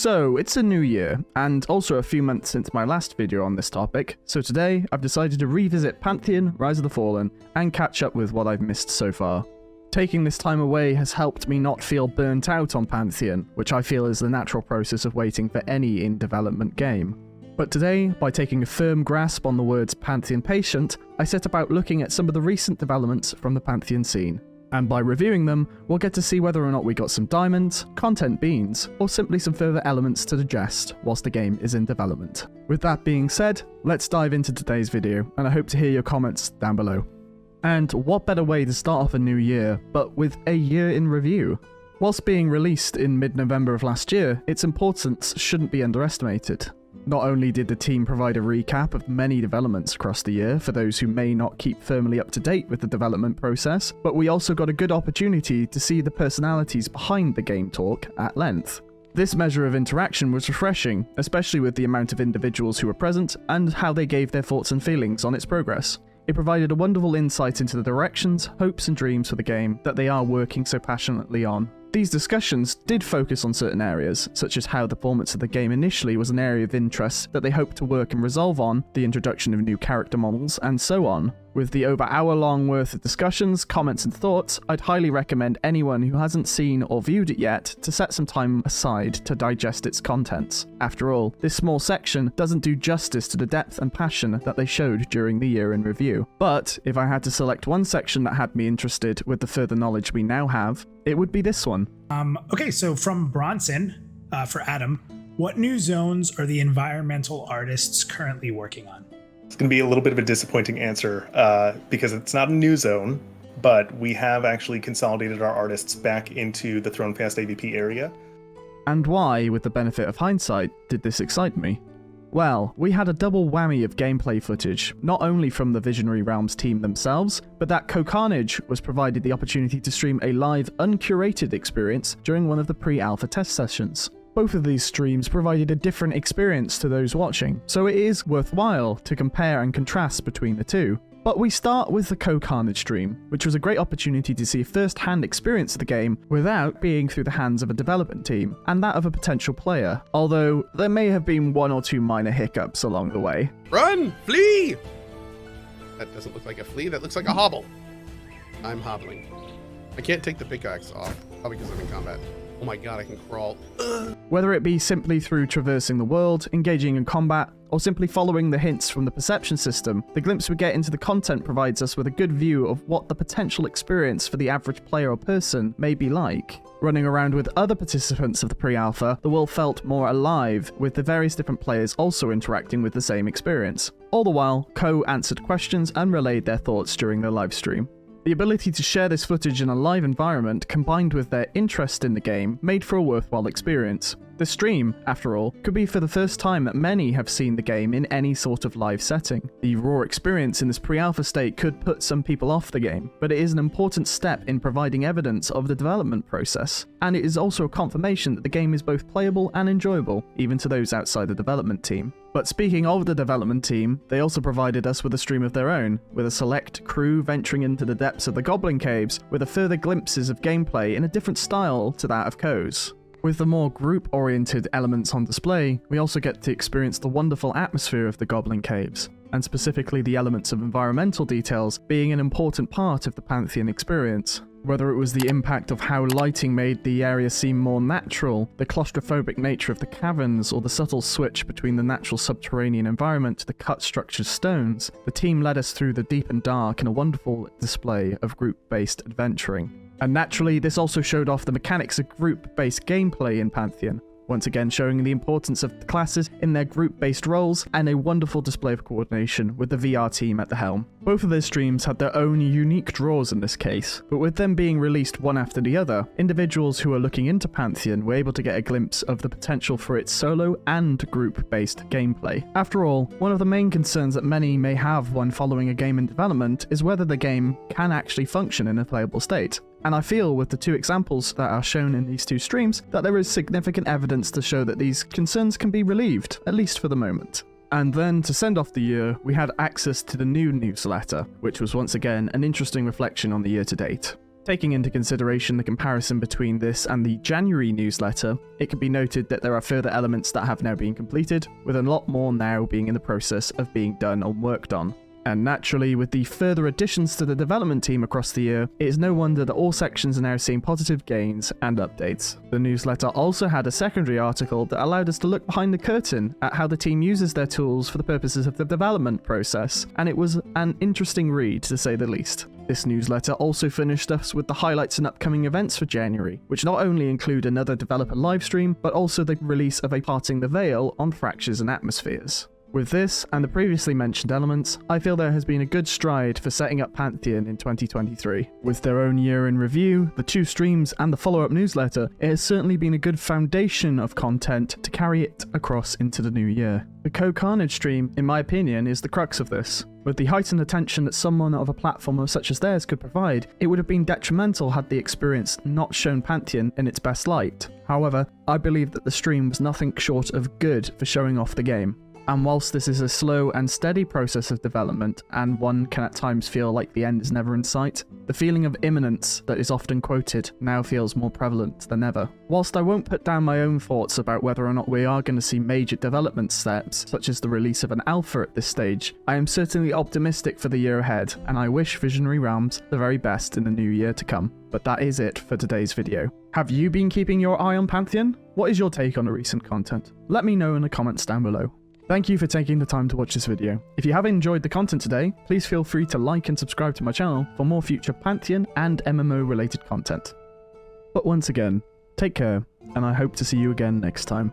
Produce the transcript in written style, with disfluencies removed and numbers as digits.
So, it's a new year, and also a few months since my last video on this topic, so today I've decided to revisit Pantheon, Rise of the Fallen, and catch up with what I've missed so far. Taking this time away has helped me not feel burnt out on Pantheon, which I feel is the natural process of waiting for any in-development game. But today, by taking a firm grasp on the words Pantheon Patient, I set about looking at some of the recent developments from the Pantheon scene. And by reviewing them, we'll get to see whether or not we got some diamonds, content beans, or simply some further elements to digest whilst the game is in development. With that being said, let's dive into today's video, and I hope to hear your comments down below. And what better way to start off a new year, but with a year in review? Whilst being released in mid-November of last year, its importance shouldn't be underestimated. Not only did the team provide a recap of many developments across the year for those who may not keep firmly up to date with the development process, but we also got a good opportunity to see the personalities behind the game talk at length. This measure of interaction was refreshing, especially with the amount of individuals who were present and how they gave their thoughts and feelings on its progress. It provided a wonderful insight into the directions, hopes and dreams for the game that they are working so passionately on. These discussions did focus on certain areas, such as how the performance of the game initially was an area of interest that they hoped to work and resolve on, the introduction of new character models, and so on. With the over hour-long worth of discussions, comments and thoughts, I'd highly recommend anyone who hasn't seen or viewed it yet to set some time aside to digest its contents. After all, this small section doesn't do justice to the depth and passion that they showed during the year in review. But if I had to select one section that had me interested with the further knowledge we now have, it would be this one. Okay, so from Bronson, for Adam, what new zones are the environmental artists currently working on? It's going to be a little bit of a disappointing answer because it's not a new zone, but we have actually consolidated our artists back into the Throne Pass AVP area. And why, with the benefit of hindsight, did this excite me? Well, we had a double whammy of gameplay footage, not only from the Visionary Realms team themselves, but that Cohhcarnage was provided the opportunity to stream a live, uncurated experience during one of the pre-alpha test sessions. Both of these streams provided a different experience to those watching, so it is worthwhile to compare and contrast between the two. But we start with the Cohhcarnage stream, which was a great opportunity to see a first-hand experience of the game without being through the hands of a development team, and that of a potential player, although there may have been one or two minor hiccups along the way. Run! Flee! That doesn't look like a flea, that looks like a hobble. I'm hobbling. I can't take the pickaxe off, probably because I'm in combat. Oh my god, I can crawl. Whether it be simply through traversing the world, engaging in combat, or simply following the hints from the perception system, the glimpse we get into the content provides us with a good view of what the potential experience for the average player or person may be like. Running around with other participants of the pre-alpha, the world felt more alive, with the various different players also interacting with the same experience. All the while, Co answered questions and relayed their thoughts during the live stream. The ability to share this footage in a live environment, combined with their interest in the game, made for a worthwhile experience. The stream, after all, could be for the first time that many have seen the game in any sort of live setting. The raw experience in this pre-alpha state could put some people off the game, but it is an important step in providing evidence of the development process, and it is also a confirmation that the game is both playable and enjoyable, even to those outside the development team. But speaking of the development team, they also provided us with a stream of their own, with a select crew venturing into the depths of the Goblin caves, with a further glimpses of gameplay in a different style to that of Co's. With the more group-oriented elements on display, we also get to experience the wonderful atmosphere of the Goblin caves, and specifically the elements of environmental details being an important part of the Pantheon experience. Whether it was the impact of how lighting made the area seem more natural, the claustrophobic nature of the caverns, or the subtle switch between the natural subterranean environment to the cut structured stones, the team led us through the deep and dark in a wonderful display of group-based adventuring. And naturally, this also showed off the mechanics of group-based gameplay in Pantheon, once again showing the importance of the classes in their group-based roles, and a wonderful display of coordination with the VR team at the helm. Both of their streams had their own unique draws in this case, but with them being released one after the other, individuals who are looking into Pantheon were able to get a glimpse of the potential for its solo and group-based gameplay. After all, one of the main concerns that many may have when following a game in development is whether the game can actually function in a playable state. And I feel with the two examples that are shown in these two streams that there is significant evidence to show that these concerns can be relieved, at least for the moment. And then, to send off the year, we had access to the new newsletter, which was once again an interesting reflection on the year to date. Taking into consideration the comparison between this and the January newsletter, it can be noted that there are further elements that have now been completed, with a lot more now being in the process of being done or worked on. And naturally, with the further additions to the development team across the year, it is no wonder that all sections are now seeing positive gains and updates. The newsletter also had a secondary article that allowed us to look behind the curtain at how the team uses their tools for the purposes of the development process, and it was an interesting read to say the least. This newsletter also finished us with the highlights and upcoming events for January, which not only include another developer livestream, but also the release of a Parting the Veil on Fractures and Atmospheres. With this, and the previously mentioned elements, I feel there has been a good stride for setting up Pantheon in 2023. With their own year in review, the 2 streams, and the follow-up newsletter, it has certainly been a good foundation of content to carry it across into the new year. The Cohhcarnage stream, in my opinion, is the crux of this. With the heightened attention that someone of a platform such as theirs could provide, it would have been detrimental had the experience not shown Pantheon in its best light. However, I believe that the stream was nothing short of good for showing off the game. And whilst this is a slow and steady process of development, and one can at times feel like the end is never in sight, the feeling of imminence that is often quoted now feels more prevalent than ever. Whilst I won't put down my own thoughts about whether or not we are going to see major development steps, such as the release of an alpha at this stage, I am certainly optimistic for the year ahead, and I wish Visionary Realms the very best in the new year to come. But that is it for today's video. Have you been keeping your eye on Pantheon? What is your take on the recent content? Let me know in the comments down below. Thank you for taking the time to watch this video. If you have enjoyed the content today, please feel free to like and subscribe to my channel for more future Pantheon and MMO related content. But once again, take care, and I hope to see you again next time.